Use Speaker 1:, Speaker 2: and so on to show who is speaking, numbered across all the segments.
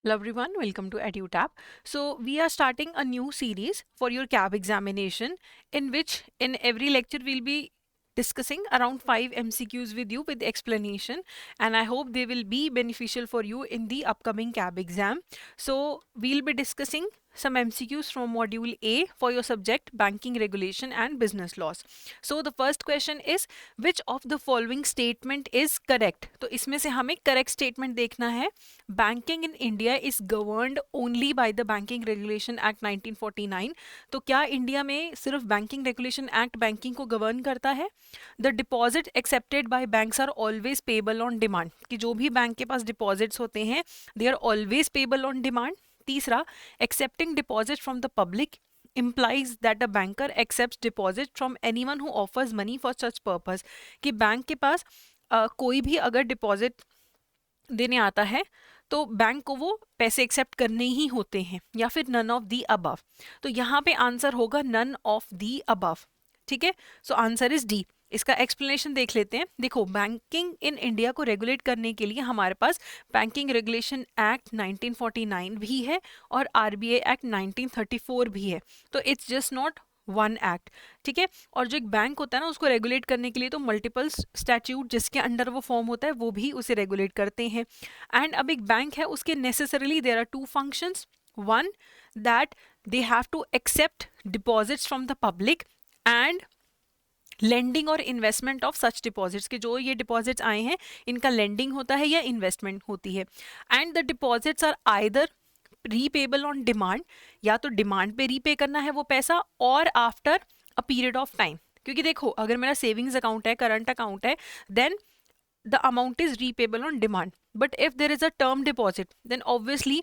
Speaker 1: Hello everyone, welcome to EduTap. So we are starting a new series for your CAB examination in which in every lecture we'll be discussing around 5 MCQs with you with explanation, and I hope they will be beneficial for you in the upcoming CAB exam. So we'll be discussing some MCQs from module A for your subject banking regulation and business laws. So the first question is which of the following statement is correct? तो इसमें से हमें correct statement देखना है. Banking in India is governed only by the Banking Regulation Act 1949. तो क्या India में सिर्फ बैंकिंग रेगुलेशन एक्ट बैंकिंग को गवर्न करता है? The deposit accepted by banks are always payable on demand, कि जो भी बैंक के पास डिपॉजिट्स होते हैं they are always payable on demand. तीसरा, accepting deposit from the public implies that a banker accepts deposit from anyone who offers money for such purpose. कि bank के पास कोई भी अगर डिपॉजिट देने आता है तो बैंक को वो पैसे एक्सेप्ट करने ही होते हैं, या फिर नन ऑफ दी अबव. तो यहाँ पे आंसर होगा नन ऑफ दी अबव. ठीक है, सो आंसर इज डी. इसका एक्सप्लेनेशन देख लेते हैं. देखो, बैंकिंग इन इंडिया को रेगुलेट करने के लिए हमारे पास बैंकिंग रेगुलेशन एक्ट 1949 भी है और आरबीआई एक्ट 1934 भी है. तो it's just not one act. ठीक है, और जो एक बैंक होता है ना उसको रेगुलेट करने के लिए तो मल्टीपल स्टैट्यूट जिसके अंडर वो फॉर्म होता है वो भी उसे रेगुलेट करते हैं. एंड अब एक बैंक है, उसके necessarily there are two functions. One, that they have to accept deposits from the public and lending और इन्वेस्टमेंट ऑफ सच डिपॉजिट्स, के जो ये डिपॉजिट्स आए हैं इनका लेंडिंग होता है या इन्वेस्टमेंट होती है. And the deposits are either repayable on demand, या तो डिमांड पे रीपे करना है वो पैसा, और after a period of time. क्योंकि देखो, अगर मेरा सेविंग्स अकाउंट है, करंट अकाउंट है, then the amount is repayable on demand. But if there is a term deposit, then obviously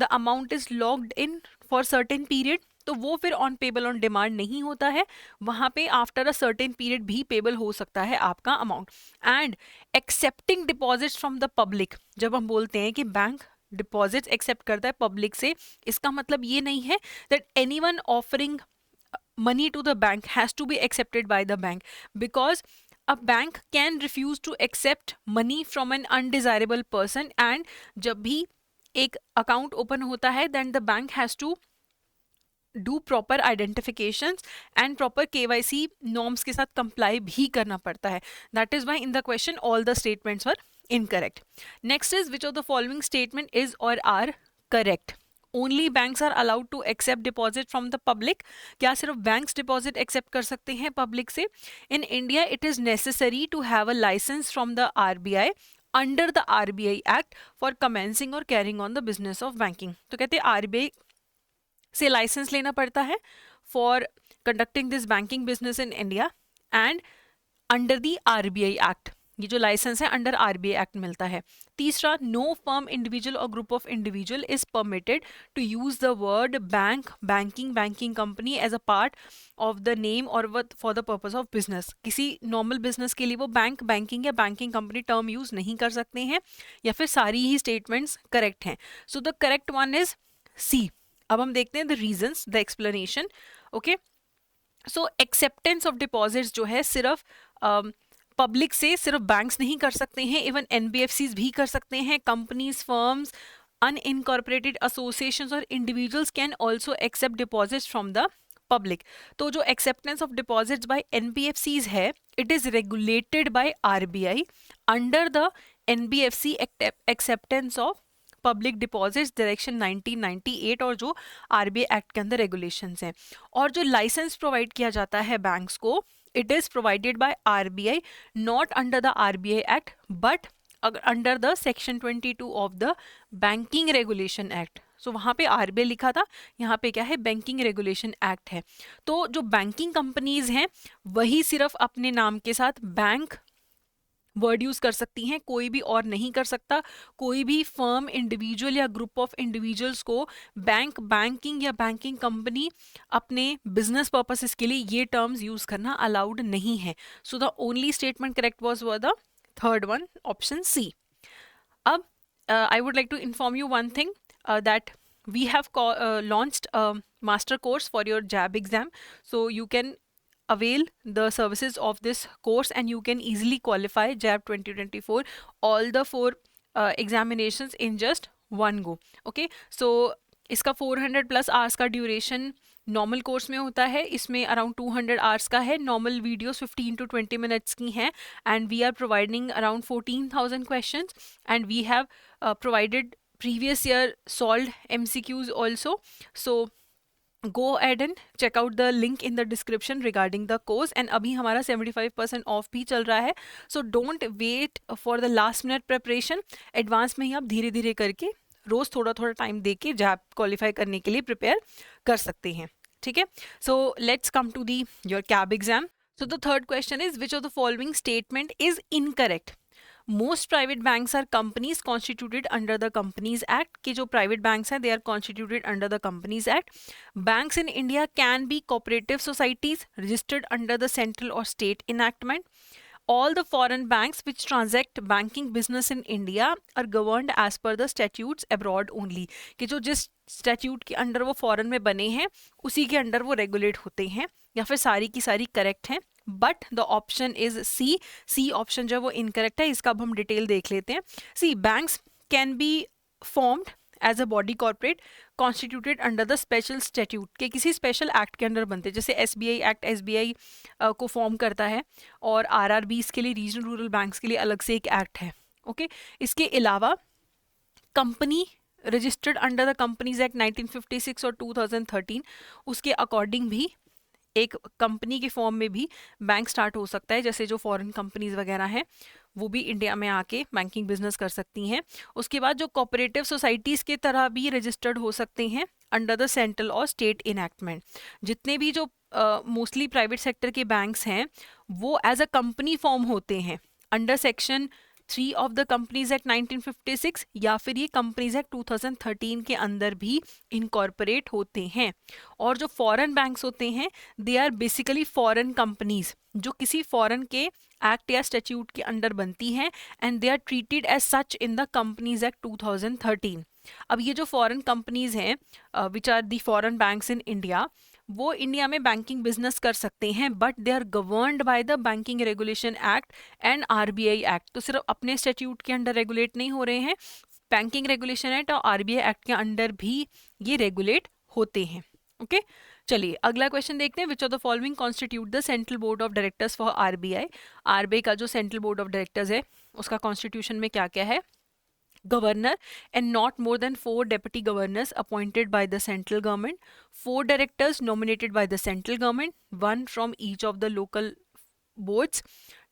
Speaker 1: the amount is locked in for certain period. तो वो फिर on payable on demand नहीं होता है, वहां पे आफ्टर अ सर्टेन पीरियड भी payable हो सकता है आपका amount. And accepting deposits from the public, जब हम बोलते हैं कि बैंक डिपॉजिट्स एक्सेप्ट करता है पब्लिक से, इसका मतलब ये नहीं है that anyone offering money to the bank has to be accepted by the bank, because a bank can refuse to accept money from an undesirable person. and जब भी एक अकाउंट ओपन होता है then the bank has to do proper identifications and proper KYC norms के साथ comply भी करना पड़ता है. That is why in the question all the statements were incorrect. Next is which of the following statement is or are correct? Only banks are allowed to accept deposit from the public. क्या सिर्फ banks deposit accept कर सकते हैं public से? In India it is necessary to have a licence from the RBI under the RBI act for commencing और carrying on the business of banking. तो कहते हैं आरबीआई से लाइसेंस लेना पड़ता है for conducting this banking business in India and under the RBI act. ये जो लाइसेंस है अंडर आरबीआई एक्ट मिलता है. तीसरा, नो फर्म इंडिविजुअल और group of individual is permitted to use the word bank, banking, banking company as a part of the name और for the purpose of business. किसी normal business के लिए वो bank, banking या banking company term use नहीं कर सकते हैं, या फिर सारी ही स्टेटमेंट्स करेक्ट हैं. So the correct one is C. अब हम देखते हैं the reasons, the explanation. Okay, so acceptance of deposits जो है सिर्फ पब्लिक से सिर्फ बैंक्स नहीं कर सकते हैं, इवन एनबीएफसीज भी कर सकते हैं. कंपनीज, फर्म्स, अनइनकॉर्पोरेटेड एसोसिएशंस और individuals can also accept deposits from the public. तो जो acceptance of deposits by NBFCs है it is regulated by RBI under the NBFC acceptance of public deposits direction 1998 और जो आरबीआई एक्ट के अंदर regulations हैं. और जो लाइसेंस प्रोवाइड किया जाता है बैंक्स को, it is provided by RBI, not under the RBI Act, but under the section 22 of the Banking Regulation Act. So वहाँ पे RBI लिखा था, यहाँ पे क्या है, बैंकिंग रेगुलेशन एक्ट है. तो जो बैंकिंग कंपनीज हैं वही सिर्फ अपने नाम के साथ बैंक वर्ड यूज कर सकती हैं, कोई भी और नहीं कर सकता. कोई भी फर्म, इंडिविजुअल या ग्रुप ऑफ इंडिविजुअल्स को बैंक, बैंकिंग या बैंकिंग कंपनी अपने बिजनेस पर्पसेस के लिए ये टर्म्स यूज करना अलाउड नहीं है. So the only statement correct was the third one, option C. अब I would like to inform you one thing, that we have launched a master course for your JAB exam. So you can avail the services of this course and you can easily qualify JAB 2024 all the four examinations in just one go. Okay, so इसका 400 plus hours का duration normal course में होता है, इसमें around 200 hours का है। Normal videos 15 to 20 minutes की हैं and we are providing around 14,000 questions and we have provided previous year solved MCQs also. So go ahead and check out the link in the description regarding the course and अभी हमारा 75% of भी चल रहा है, so don't wait for the last minute preparation. Advance में ही आप धीरे धीरे करके रोज थोड़ा थोड़ा टाइम दे के जैप क्वालिफाई करने के लिए प्रिपेयर कर सकते हैं, ठीक है। So let's come to the your CAIIB exam. So the third question is, which of the following statement is incorrect? Most private banks are companies constituted under the Companies Act. कि जो private banks हैं they are constituted under the Companies Act. Banks in India can be cooperative societies registered under the central or state enactment. All the foreign banks which transact banking business in India are governed as per the statutes abroad only. कि जो जिस statute के under वो foreign में बने हैं उसी के अंडर वो रेगुलेट होते हैं, या फिर सारी की सारी करेक्ट हैं. But the option is C option जो है वो इनकरेक्ट है. इसका अब हम डिटेल देख लेते हैं. See banks can be formed as a body corporate constituted under the special statute, के किसी स्पेशल एक्ट के अंडर बनते हैं. जैसे SBI एक्ट SBI को फॉर्म करता है और RRBs के लिए, रीजनल रूरल बैंक्स के लिए अलग से एक एक्ट है. ओके, इसके अलावा company registered under the companies act 1956 और 2013 उसके अकॉर्डिंग भी एक कंपनी के फॉर्म में भी बैंक स्टार्ट हो सकता है. जैसे जो फॉरेन कंपनीज वगैरह हैं वो भी इंडिया में आके बैंकिंग बिजनेस कर सकती हैं. उसके बाद जो कोऑपरेटिव सोसाइटीज़ की तरह भी रजिस्टर्ड हो सकते हैं अंडर द सेंट्रल और स्टेट इनैक्टमेंट. जितने भी जो मोस्टली प्राइवेट सेक्टर के बैंक्स हैं वो एज अ कंपनी फॉर्म होते हैं under section 3 of the companies act 1956 या फिर ये कंपनीज एक्ट 2013 के अंदर भी इनकॉर्पोरेट होते हैं. और जो फॉरेन बैंक्स होते हैं they are basically foreign companies जो किसी फॉरेन के एक्ट या स्टैट्यूट के अंडर बनती हैं and they are treated as such in the companies act 2013. अब ये जो फॉरेन कंपनीज हैं which are the foreign banks in India, वो इंडिया में बैंकिंग बिजनेस कर सकते हैं but they are governed by the banking regulation act and RBI act. तो सिर्फ अपने स्टैट्यूट के अंडर रेगुलेट नहीं हो रहे हैं, बैंकिंग रेगुलेशन एक्ट और RBI एक्ट के अंडर भी ये रेगुलेट होते हैं. ओके चलिए अगला क्वेश्चन देखते हैं. Which of the following constitute the central board of directors for RBI का जो सेंट्रल बोर्ड ऑफ डायरेक्टर्स है उसका कॉन्स्टिट्यूशन में क्या क्या है? Governor and not more than 4 deputy governors appointed by the central government, 4 directors nominated by the central government, 1 from each of the local boards,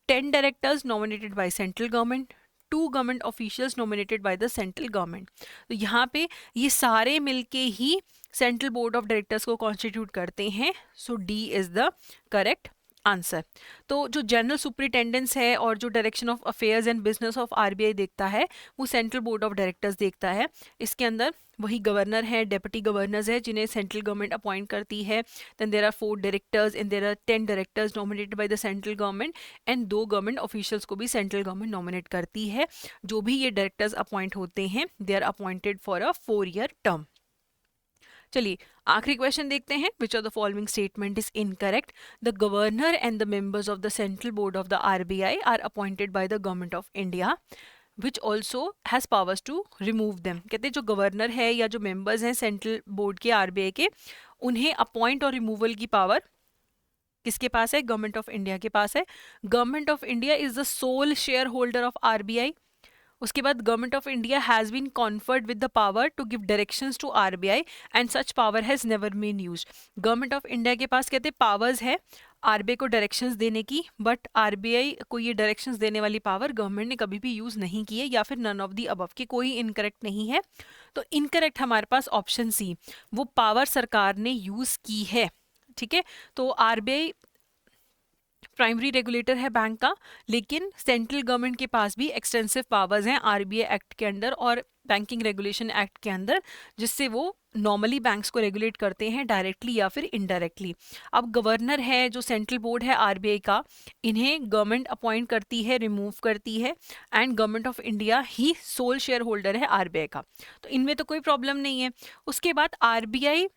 Speaker 1: 10 directors nominated by central government, 2 government officials nominated by the central government. तो यहाँ पे ये सारे मिलके ही central board of directors को constitute करते हैं. सो D is the correct answer. तो जो जनरल सुपरिटेंडेंस है और जो direction of affairs and business of RBI देखता है वो सेंट्रल बोर्ड ऑफ डायरेक्टर्स देखता है. इसके अंदर वही गवर्नर है, डेप्यूटी गवर्नर्स है जिन्हें सेंट्रल गवर्नमेंट अपॉइंट करती है. Then there are 4 directors and there are 10 directors nominated by the central government and 2 government officials को भी सेंट्रल गवर्नमेंट नॉमिनेट करती है. जो भी ये डायरेक्टर्स अपॉइंट होते हैं they are appointed for a 4-year term. चलिए आखिरी क्वेश्चन देखते हैं. Which of the following statement is incorrect? The governor and the members of the central board of the RBI are appointed by the government of India which also has powers to remove them. कहते हैं जो governor है या जो members हैं central board के RBI के, उन्हें अपॉइंट और रिमूवल की पावर किसके पास है? गवर्नमेंट ऑफ इंडिया के पास है. Government of India is the sole share holder of RBI. उसके बाद government of India has been conferred with the power to give directions to RBI and such power has never been used. Government of India के पास कहते हैं powers है RBI को directions देने की, बट RBI को ये डायरेक्शंस देने वाली पावर गवर्नमेंट ने कभी भी यूज़ नहीं की है, या फिर नन ऑफ दी अबव के कोई इनकरेक्ट नहीं है. तो इनकरेक्ट हमारे पास ऑप्शन C, वो पावर सरकार ने यूज़ की है. ठीक है, तो RBI प्राइमरी रेगुलेटर है बैंक का, लेकिन सेंट्रल गवर्नमेंट के पास भी एक्सटेंसिव पावर्स हैं RBI एक्ट के अंदर और बैंकिंग रेगुलेशन एक्ट के अंदर, जिससे वो नॉर्मली बैंक्स को रेगुलेट करते हैं डायरेक्टली या फिर इनडायरेक्टली. अब गवर्नर है जो सेंट्रल बोर्ड है RBI का, इन्हें गवर्नमेंट अपॉइंट करती है, रिमूव करती है, एंड गवर्नमेंट ऑफ इंडिया ही सोल शेयर होल्डर है RBI का. तो इनमें तो कोई प्रॉब्लम नहीं है. उसके बाद RBI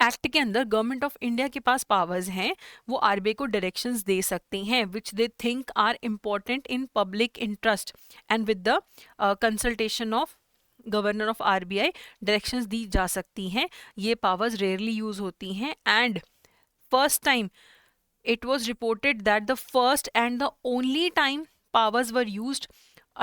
Speaker 1: एक्ट के अंदर गवर्नमेंट ऑफ इंडिया के पास पावर्स हैं, वो RBI को डायरेक्शंस दे सकते हैं which they think are important in public interest and with the consultation of governor of RBI directions दी जा सकती हैं. ये पावर्स रेयरली यूज होती हैं. And first time it was reported that the first and the only time powers were used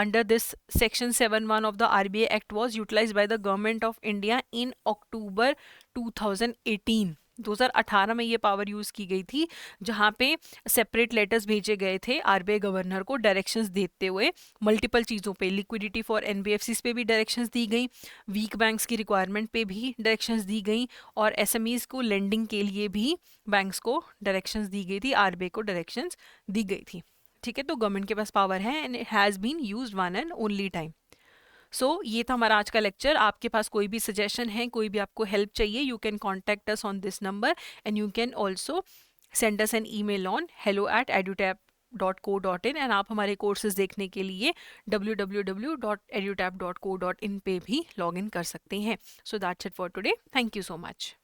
Speaker 1: under this section 7(1) of the RBI Act was utilized by the government of India in October 2018. 2018 में ये power use की गई थी, जहाँ पे separate letters भेजे गए थे आरबीआई गवर्नर को डायरेक्शंस देते हुए मल्टीपल चीज़ों पे. लिक्विडिटी फॉर एनबीएफसीज पे भी डायरेक्शंस दी गई, वीक बैंक्स की रिक्वायरमेंट पे भी डायरेक्शंस दी गई, और एसएमईज को लेंडिंग के लिए भी बैंक्स को डायरेक्शंस दी गई थी, आरबीआई को डायरेक्शंस दी गई थी. ठीक है, तो गवर्नमेंट के पास पावर है and it has been used one and only time. So ये था हमारा आज का लेक्चर. आपके पास कोई भी सजेशन है, कोई भी आपको हेल्प चाहिए, you can contact us on this number and you can also send us an email on hello@edutab.co.in. And आप हमारे कोर्सेज देखने के लिए www.edutab.co.in पे भी लॉग इन कर सकते हैं. So that's it for today. Thank you so much.